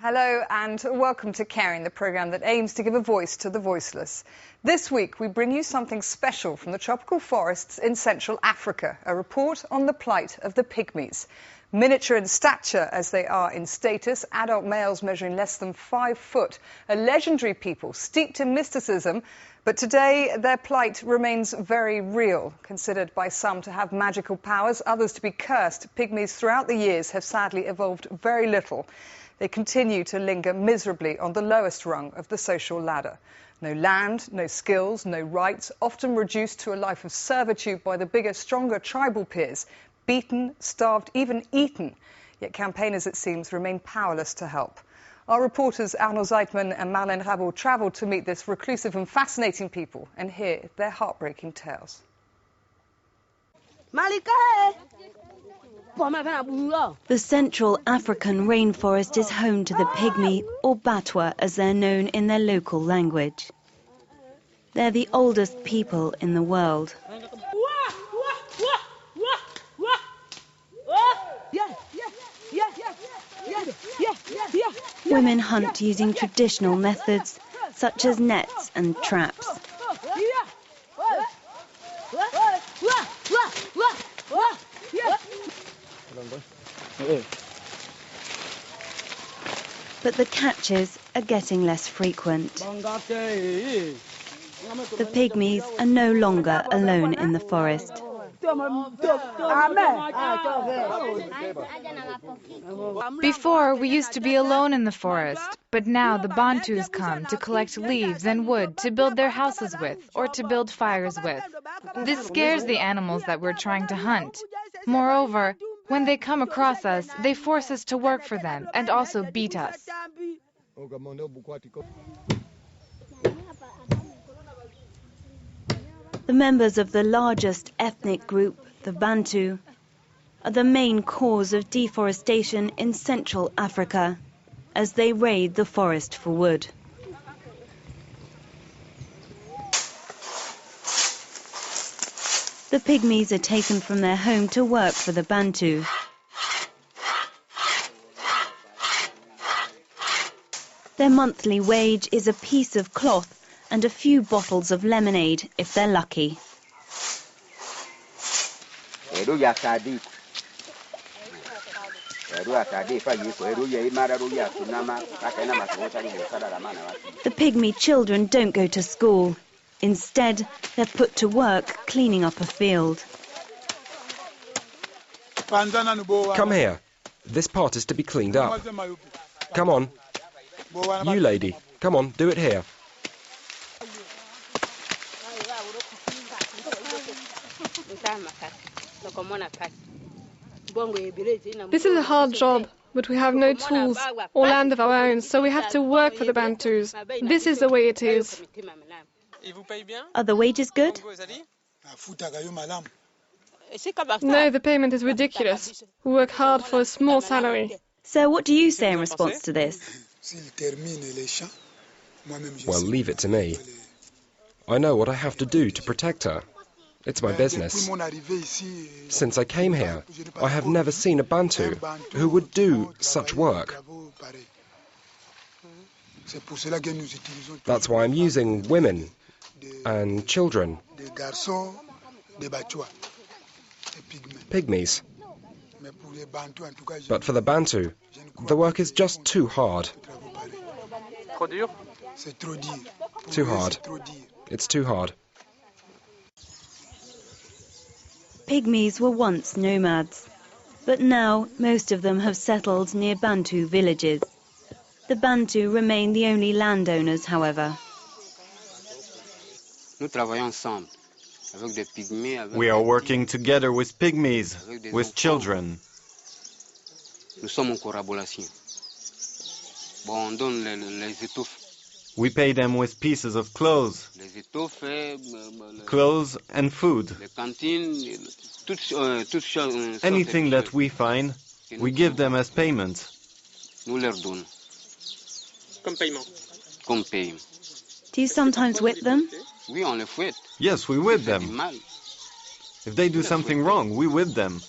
Hello and welcome to Caring, the programme that aims to give a voice to the voiceless. This week we bring you something special from the tropical forests in Central Africa, a report on the plight of the Pygmies. Miniature in stature as they are in status, adult males measuring less than 5 foot, a legendary people steeped in mysticism, but today their plight remains very real. Considered by some to have magical powers, others to be cursed, Pygmies throughout the years have sadly evolved very little. They continue to linger miserably on the lowest rung of the social ladder. No land, no skills, no rights, often reduced to a life of servitude by the bigger, stronger tribal peers. Beaten, starved, even eaten. Yet campaigners, it seems, remain powerless to help. Our reporters Arnaud Zeitman and Marlène Rabot travelled to meet this reclusive and fascinating people and hear their heartbreaking tales. The Central African rainforest is home to the Pygmy, or Batwa as they're known in their local language. They're the oldest people in the world. Women hunt using traditional methods, such as nets and traps. But the catches are getting less frequent. The Pygmies are no longer alone in the forest. Before, we used to be alone in the forest, but now the Bantus come to collect leaves and wood to build their houses with, or to build fires with. This scares the animals that we're trying to hunt. Moreover, when they come across us, they force us to work for them and also beat us. The members of the largest ethnic group, the Bantu, are the main cause of deforestation in Central Africa as they raid the forest for wood. The Pygmies are taken from their home to work for the Bantu. Their monthly wage is a piece of cloth and a few bottles of lemonade if they're lucky. The Pygmy children don't go to school. Instead, they're put to work cleaning up a field. Come here. This part is to be cleaned up. Come on. You lady, come on, do it here. This is a hard job, but we have no tools or land of our own, so we have to work for the Bantus. This is the way it is. Are the wages good? No, the payment is ridiculous. We work hard for a small salary. So what do you say in response to this? Well, leave it to me. I know what I have to do to protect her. It's my business. Since I came here, I have never seen a Bantu who would do such work. That's why I'm using women and children. Pygmies. But for the Bantu, the work is just too hard. Too hard. It's too hard. Pygmies were once nomads, but now most of them have settled near Bantu villages. The Bantu remain the only landowners, however. We are working together with Pygmies, with children. We pay them with pieces of clothes and food. Anything that we find, we give them as payment. Do you sometimes whip them? Yes, we whip them. If they do something wrong, we whip them.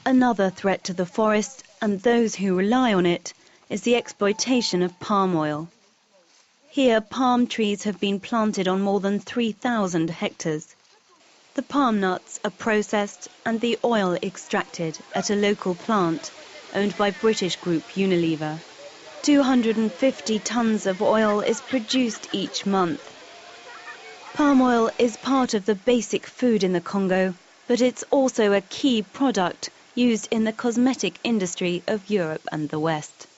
Another threat to the forest and those who rely on it is the exploitation of palm oil. Here, palm trees have been planted on more than 3,000 hectares. The palm nuts are processed and the oil extracted at a local plant owned by British group Unilever. 250 tons of oil is produced each month. Palm oil is part of the basic food in the Congo, but it's also a key product used in the cosmetic industry of Europe and the West.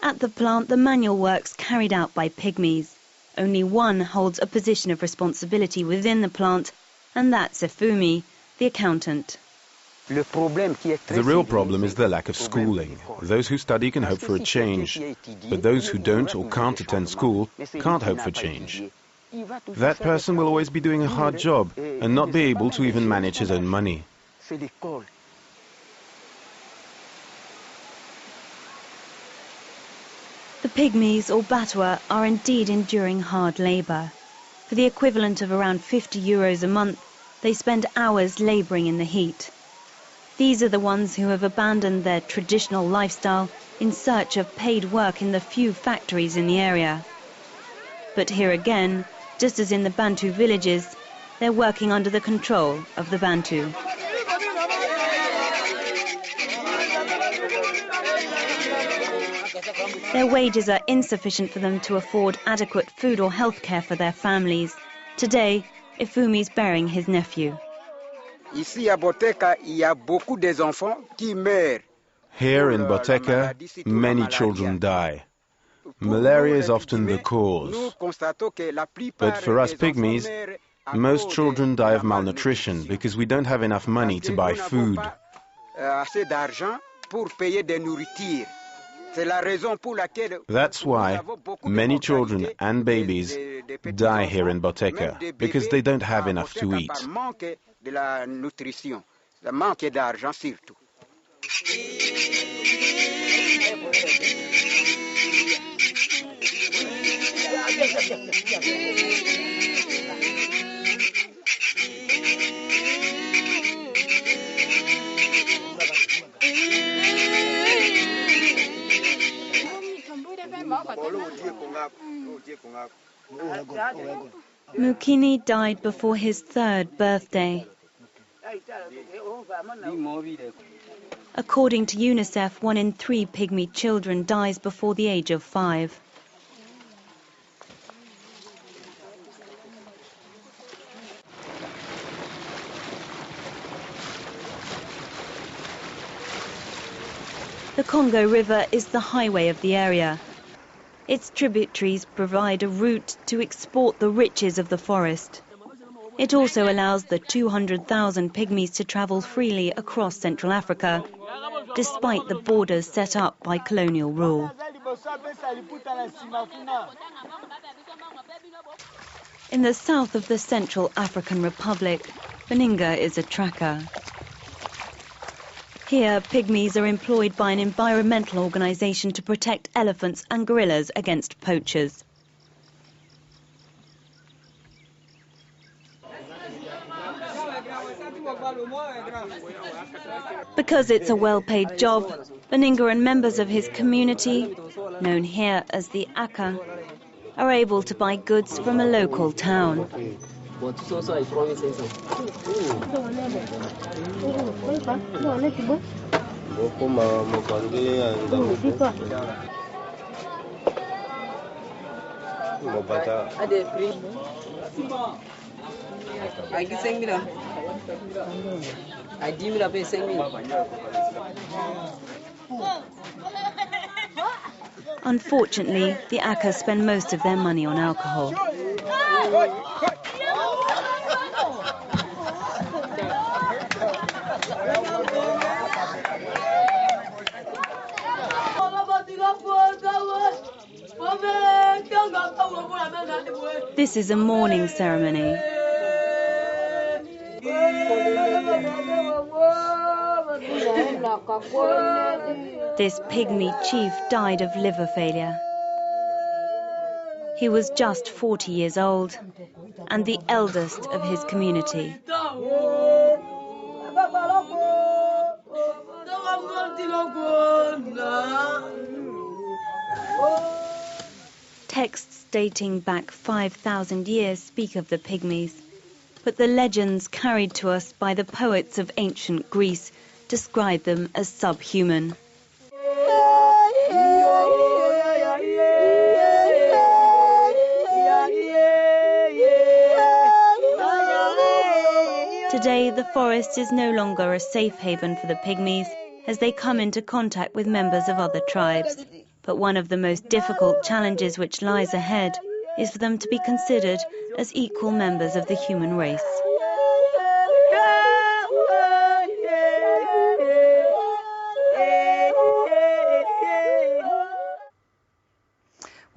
At the plant, the manual work's carried out by Pygmies. Only one holds a position of responsibility within the plant, and that's Efumi, the accountant. The real problem is the lack of schooling. Those who study can hope for a change, but those who don't or can't attend school can't hope for change. That person will always be doing a hard job and not be able to even manage his own money. The Pygmies, or BANTU, are indeed enduring hard labour. For the equivalent of around €50 a month, they spend hours labouring in the heat. These are the ones who have abandoned their traditional lifestyle in search of paid work in the few factories in the area. But here again, just as in the Bantu villages, they're working under the control of the Bantu. Their wages are insufficient for them to afford adequate food or health care for their families. Today, Efumi's burying his nephew. Here in Boteka, many children die. Malaria is often the cause. But for us Pygmies, most children die of malnutrition because we don't have enough money to buy food. That's why many children and babies die here in Boteka, because they don't have enough to eat. Mukini died before his 3rd birthday. According to UNICEF, 1 in 3 Pygmy children dies before the age of 5. The Congo River is the highway of the area. Its tributaries provide a route to export the riches of the forest. It also allows the 200,000 Pygmies to travel freely across Central Africa, despite the borders set up by colonial rule. In the south of the Central African Republic, Beninga is a tracker. Here, Pygmies are employed by an environmental organisation to protect elephants and gorillas against poachers. Because it's a well-paid job, Beninga and members of his community, known here as the Aka, are able to buy goods from a local town. Unfortunately, the Aka spend most of their money on alcohol. This is a mourning ceremony. This Pygmy chief died of liver failure. He was just 40 years old and the eldest of his community. Texts dating back 5,000 years speak of the Pygmies, but the legends carried to us by the poets of ancient Greece describe them as subhuman. Today, the forest is no longer a safe haven for the Pygmies as they come into contact with members of other tribes. But one of the most difficult challenges which lies ahead is for them to be considered as equal members of the human race.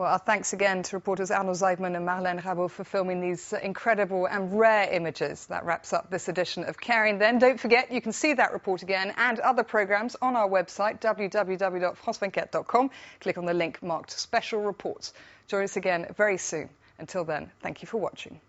Well, our thanks again to reporters Arno Zeidman and Marlene Rabot for filming these incredible and rare images. That wraps up this edition of Caring Then. Don't forget, you can see that report again and other programmes on our website, www.france24.com. Click on the link marked Special Reports. Join us again very soon. Until then, thank you for watching.